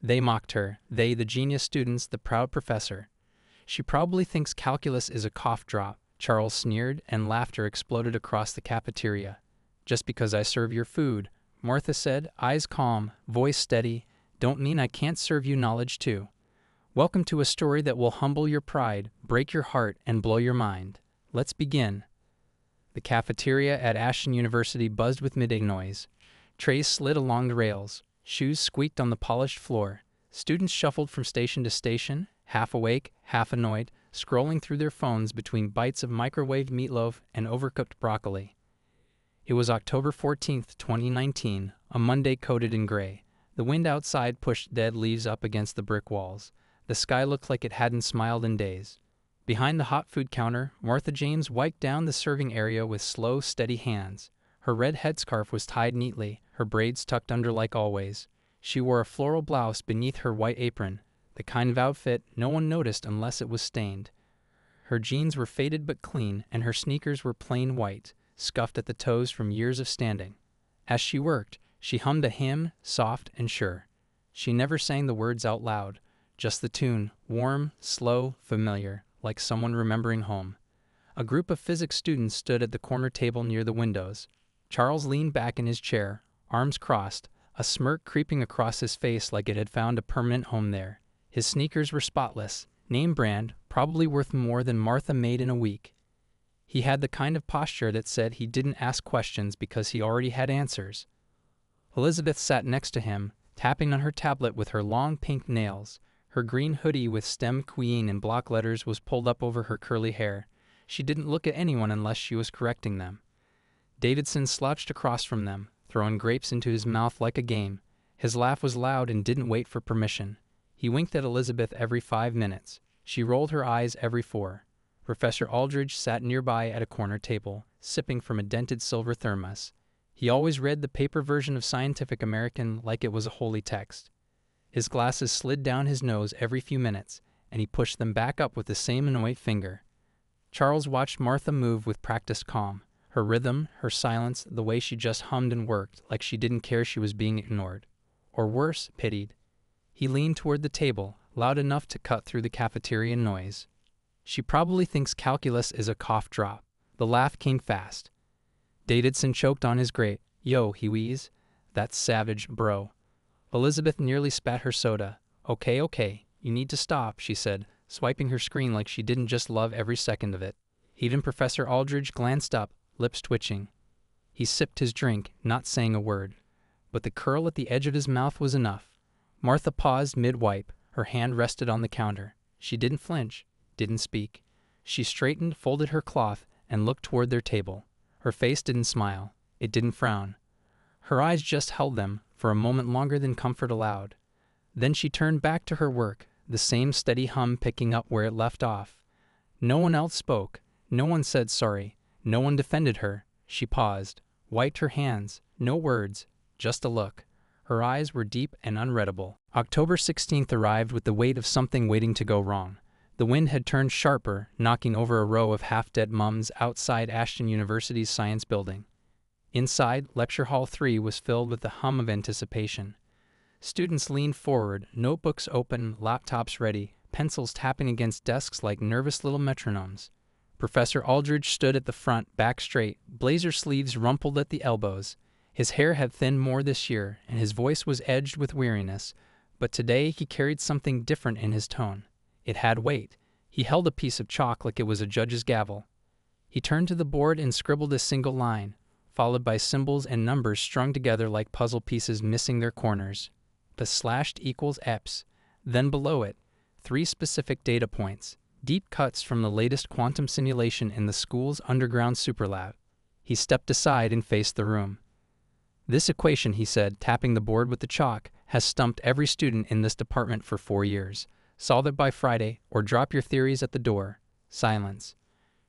They mocked her, they, the genius students, the proud professor. She probably thinks calculus is a cough drop, Charles sneered, and laughter exploded across the cafeteria. Just because I serve your food, Martha said, eyes calm, voice steady, don't mean I can't serve you knowledge too. Welcome to a story that will humble your pride, break your heart, and blow your mind. Let's begin. The cafeteria at Ashton University buzzed with midday noise. Trays slid along the rails. Shoes squeaked on the polished floor. Students shuffled from station to station, half awake, half annoyed, scrolling through their phones between bites of microwaved meatloaf and overcooked broccoli. It was October 14th, 2019, a Monday coated in gray. The wind outside pushed dead leaves up against the brick walls. The sky looked like it hadn't smiled in days. Behind the hot food counter, Martha James wiped down the serving area with slow, steady hands. Her red headscarf was tied neatly, her braids tucked under like always. She wore a floral blouse beneath her white apron, the kind of outfit no one noticed unless it was stained. Her jeans were faded but clean, and her sneakers were plain white, scuffed at the toes from years of standing. As she worked, she hummed a hymn, soft and sure. She never sang the words out loud, just the tune, warm, slow, familiar, like someone remembering home. A group of physics students stood at the corner table near the windows. Charles leaned back in his chair, arms crossed, a smirk creeping across his face like it had found a permanent home there. His sneakers were spotless, name brand, probably worth more than Martha made in a week. He had the kind of posture that said he didn't ask questions because he already had answers. Elizabeth sat next to him, tapping on her tablet with her long pink nails. Her green hoodie with STEM Queen in block letters was pulled up over her curly hair. She didn't look at anyone unless she was correcting them. Davidson slouched across from them, throwing grapes into his mouth like a game. His laugh was loud and didn't wait for permission. He winked at Elizabeth every 5 minutes. She rolled her eyes every 4. Professor Aldridge sat nearby at a corner table, sipping from a dented silver thermos. He always read the paper version of Scientific American like it was a holy text. His glasses slid down his nose every few minutes, and he pushed them back up with the same annoyed finger. Charles watched Martha move with practiced calm. Her rhythm, her silence, the way she just hummed and worked, like she didn't care she was being ignored. Or worse, pitied. He leaned toward the table, loud enough to cut through the cafeteria noise. She probably thinks calculus is a cough drop. The laugh came fast. Davidson choked on his grape. Yo, he wheezed. That's savage, bro. Elizabeth nearly spat her soda. Okay, you need to stop, she said, swiping her screen like she didn't just love every second of it. Even Professor Aldridge glanced up, lips twitching. He sipped his drink, not saying a word. But the curl at the edge of his mouth was enough. Martha paused mid-wipe. Her hand rested on the counter. She didn't flinch, didn't speak. She straightened, folded her cloth, and looked toward their table. Her face didn't smile. It didn't frown. Her eyes just held them, for a moment longer than comfort allowed. Then she turned back to her work, the same steady hum picking up where it left off. No one else spoke. No one said sorry. No one defended her. She paused, wiped her hands. No words, just a look. Her eyes were deep and unreadable. October 16th arrived with the weight of something waiting to go wrong. The wind had turned sharper, knocking over a row of half-dead mums outside Ashton University's science building. Inside, Lecture Hall 3 was filled with the hum of anticipation. Students leaned forward, notebooks open, laptops ready, pencils tapping against desks like nervous little metronomes. Professor Aldridge stood at the front, back straight, blazer sleeves rumpled at the elbows. His hair had thinned more this year, and his voice was edged with weariness, but today he carried something different in his tone. It had weight. He held a piece of chalk like it was a judge's gavel. He turned to the board and scribbled a single line, followed by symbols and numbers strung together like puzzle pieces missing their corners. The slashed equals EPS. Then below it, 3 specific data points, deep cuts from the latest quantum simulation in the school's underground superlab. He stepped aside and faced the room. This equation, he said, tapping the board with the chalk, has stumped every student in this department for 4 years. Solve it by Friday, or drop your theories at the door. Silence.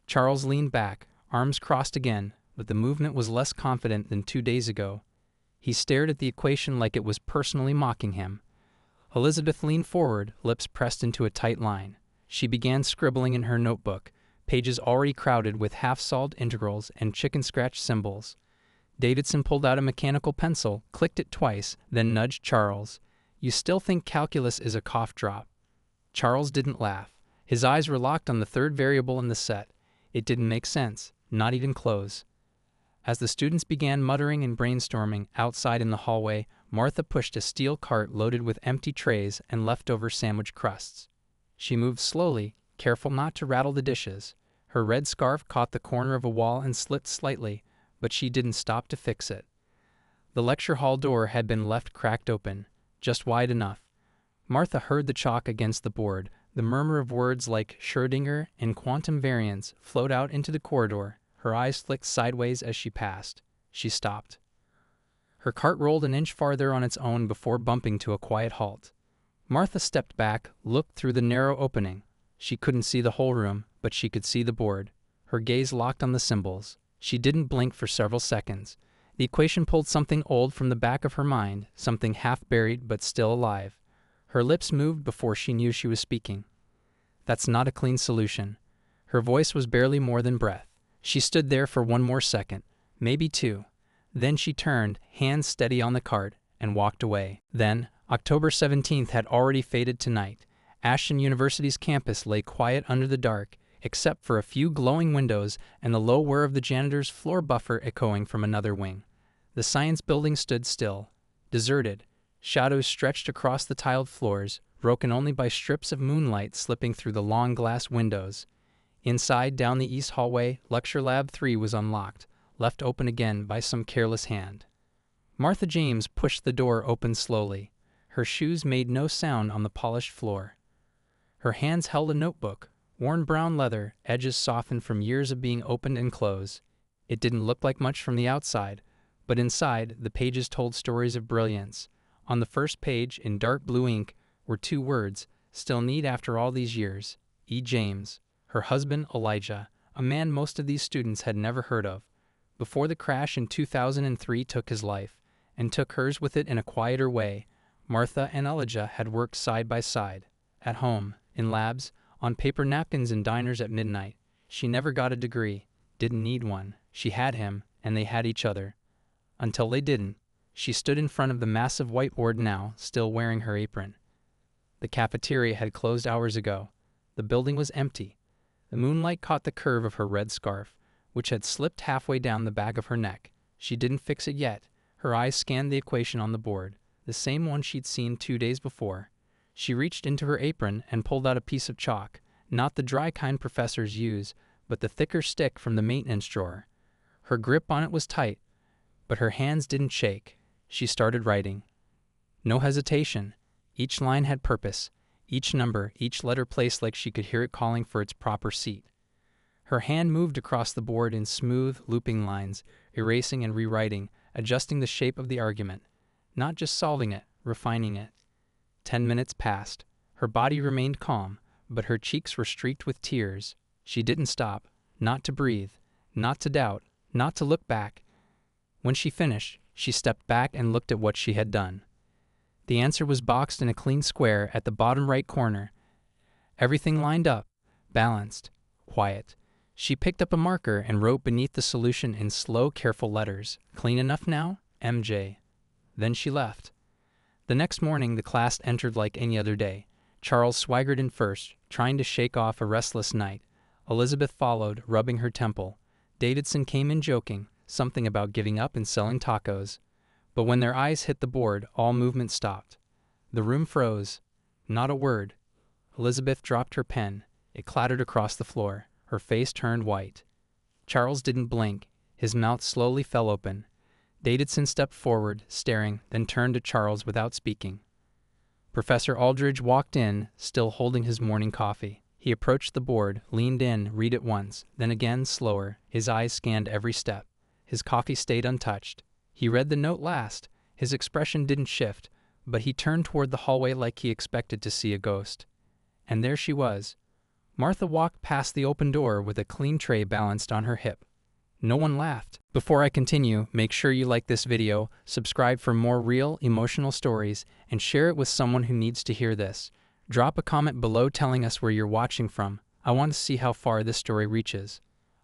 Charles leaned back, arms crossed again, but the movement was less confident than 2 days ago. He stared at the equation like it was personally mocking him. Elizabeth leaned forward, lips pressed into a tight line. She began scribbling in her notebook, pages already crowded with half-solved integrals and chicken-scratch symbols. Davidson pulled out a mechanical pencil, clicked it twice, then nudged Charles. You still think calculus is a cough drop? Charles didn't laugh. His eyes were locked on the third variable in the set. It didn't make sense, not even close. As the students began muttering and brainstorming outside in the hallway, Martha pushed a steel cart loaded with empty trays and leftover sandwich crusts. She moved slowly, careful not to rattle the dishes. Her red scarf caught the corner of a wall and slipped slightly, but she didn't stop to fix it. The lecture hall door had been left cracked open, just wide enough. Martha heard the chalk against the board. The murmur of words like Schrödinger and quantum variance flowed out into the corridor. Her eyes flicked sideways as she passed. She stopped. Her cart rolled an inch farther on its own before bumping to a quiet halt. Martha stepped back, looked through the narrow opening. She couldn't see the whole room, but she could see the board. Her gaze locked on the symbols. She didn't blink for several seconds. The equation pulled something old from the back of her mind, something half-buried but still alive. Her lips moved before she knew she was speaking. That's not a clean solution. Her voice was barely more than breath. She stood there for one more second, maybe two. Then she turned, hands steady on the cart, and walked away. Then, October 17th had already faded to night. Ashton University's campus lay quiet under the dark, except for a few glowing windows and the low whir of the janitor's floor buffer echoing from another wing. The science building stood still, deserted. Shadows stretched across the tiled floors, broken only by strips of moonlight slipping through the long glass windows. Inside, down the east hallway, Lecture Lab 3 was unlocked, left open again by some careless hand. Martha James pushed the door open slowly. Her shoes made no sound on the polished floor. Her hands held a notebook, worn brown leather, edges softened from years of being opened and closed. It didn't look like much from the outside, but inside, the pages told stories of brilliance. On the first page, in dark blue ink, were two words, still neat after all these years: E. James. Her husband, Elijah, a man most of these students had never heard of. Before the crash in 2003 took his life, and took hers with it in a quieter way, Martha and Elijah had worked side by side, at home, in labs, on paper napkins in diners at midnight. She never got a degree, didn't need one. She had him, and they had each other. Until they didn't. She stood in front of the massive whiteboard now, still wearing her apron. The cafeteria had closed hours ago. The building was empty. The moonlight caught the curve of her red scarf, which had slipped halfway down the back of her neck. She didn't fix it yet. Her eyes scanned the equation on the board, the same one she'd seen 2 days before. She reached into her apron and pulled out a piece of chalk, not the dry kind professors use, but the thicker stick from the maintenance drawer. Her grip on it was tight, but her hands didn't shake. She started writing. No hesitation. Each line had purpose, each number, each letter placed like she could hear it calling for its proper seat. Her hand moved across the board in smooth, looping lines, erasing and rewriting, adjusting the shape of the argument. Not just solving it, refining it. 10 minutes passed. Her body remained calm, but her cheeks were streaked with tears. She didn't stop, not to breathe, not to doubt, not to look back. When she finished, she stepped back and looked at what she had done. The answer was boxed in a clean square at the bottom right corner. Everything lined up, balanced, quiet. She picked up a marker and wrote beneath the solution in slow, careful letters, "Clean enough now? MJ." Then she left. The next morning, the class entered like any other day. Charles swaggered in first, trying to shake off a restless night. Elizabeth followed, rubbing her temple. Davidson came in joking, something about giving up and selling tacos. But when their eyes hit the board, all movement stopped. The room froze. Not a word. Elizabeth dropped her pen. It clattered across the floor. Her face turned white. Charles didn't blink. His mouth slowly fell open. Davidson stepped forward, staring, then turned to Charles without speaking. Professor Aldridge walked in, still holding his morning coffee. He approached the board, leaned in, read it once, then again, slower. His eyes scanned every step. His coffee stayed untouched. He read the note last. His expression didn't shift, but he turned toward the hallway like he expected to see a ghost. And there she was. Martha walked past the open door with a clean tray balanced on her hip. No one laughed. Before I continue, make sure you like this video, subscribe for more real, emotional stories, and share it with someone who needs to hear this. Drop a comment below telling us where you're watching from. I want to see how far this story reaches.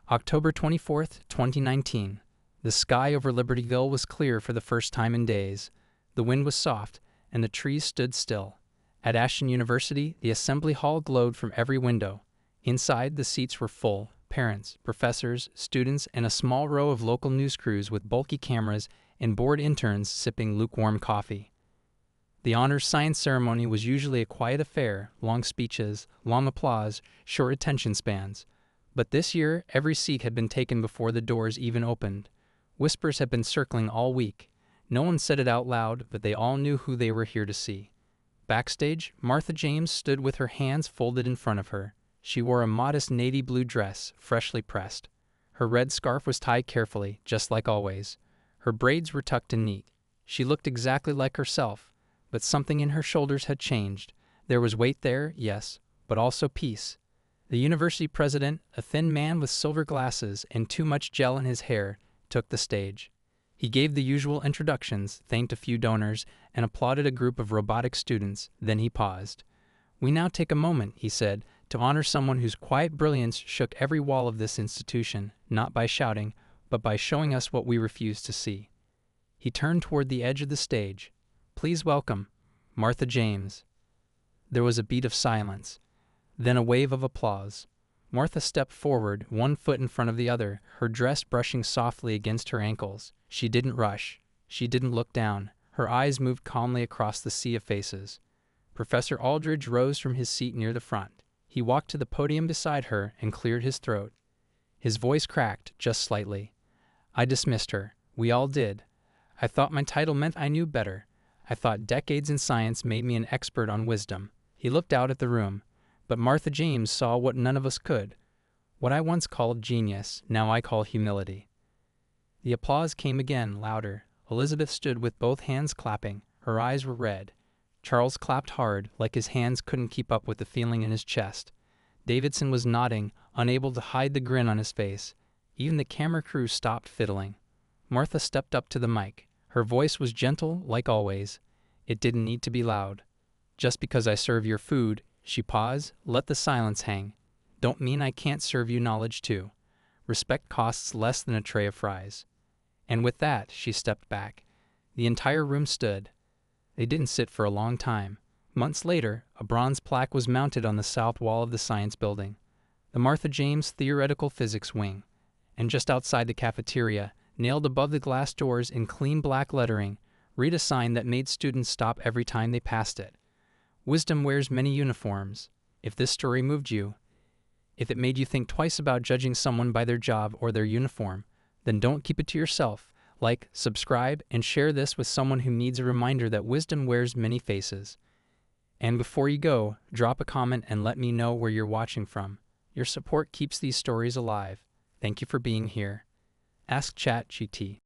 October 24th, 2019. The sky over Libertyville was clear for the first time in days. The wind was soft, and the trees stood still. At Ashton University, the assembly hall glowed from every window. Inside, the seats were full. Parents, professors, students, and a small row of local news crews with bulky cameras and bored interns sipping lukewarm coffee. The honors science ceremony was usually a quiet affair, long speeches, long applause, short attention spans. But this year, every seat had been taken before the doors even opened. Whispers had been circling all week. No one said it out loud, but they all knew who they were here to see. Backstage, Martha James stood with her hands folded in front of her. She wore a modest navy blue dress, freshly pressed. Her red scarf was tied carefully, just like always. Her braids were tucked in neat. She looked exactly like herself, but something in her shoulders had changed. There was weight there, yes, but also peace. The university president, a thin man with silver glasses and too much gel in his hair, took the stage. He gave the usual introductions, thanked a few donors, and applauded a group of robotic students. Then he paused. "We now take a moment," he said, "to honor someone whose quiet brilliance shook every wall of this institution, not by shouting, but by showing us what we refuse to see." He turned toward the edge of the stage. "Please welcome Martha James." There was a beat of silence, then a wave of applause. Martha stepped forward, one foot in front of the other, her dress brushing softly against her ankles. She didn't rush. She didn't look down. Her eyes moved calmly across the sea of faces. Professor Aldridge rose from his seat near the front. He walked to the podium beside her and cleared his throat. His voice cracked, just slightly. "I dismissed her. We all did. I thought my title meant I knew better. I thought decades in science made me an expert on wisdom." He looked out at the room. But Martha James saw what none of us could. What I once called genius, now I call humility. The applause came again, louder. Elizabeth stood with both hands clapping. Her eyes were red. Charles clapped hard, like his hands couldn't keep up with the feeling in his chest. Davidson was nodding, unable to hide the grin on his face. Even the camera crew stopped fiddling. Martha stepped up to the mic. Her voice was gentle, like always. It didn't need to be loud. "Just because I serve your food," she paused, "let the silence hang. Don't mean I can't serve you knowledge too. Respect costs less than a tray of fries." And with that, she stepped back. The entire room stood. They didn't sit for a long time. Months later, a bronze plaque was mounted on the south wall of the science building, the Martha James Theoretical Physics Wing. And just outside the cafeteria, nailed above the glass doors in clean black lettering, read a sign that made students stop every time they passed it. "Wisdom wears many uniforms." If this story moved you, if it made you think twice about judging someone by their job or their uniform, then don't keep it to yourself. Like, subscribe, and share this with someone who needs a reminder that wisdom wears many faces. And before you go, drop a comment and let me know where you're watching from. Your support keeps these stories alive. Thank you for being here. Ask ChatGPT.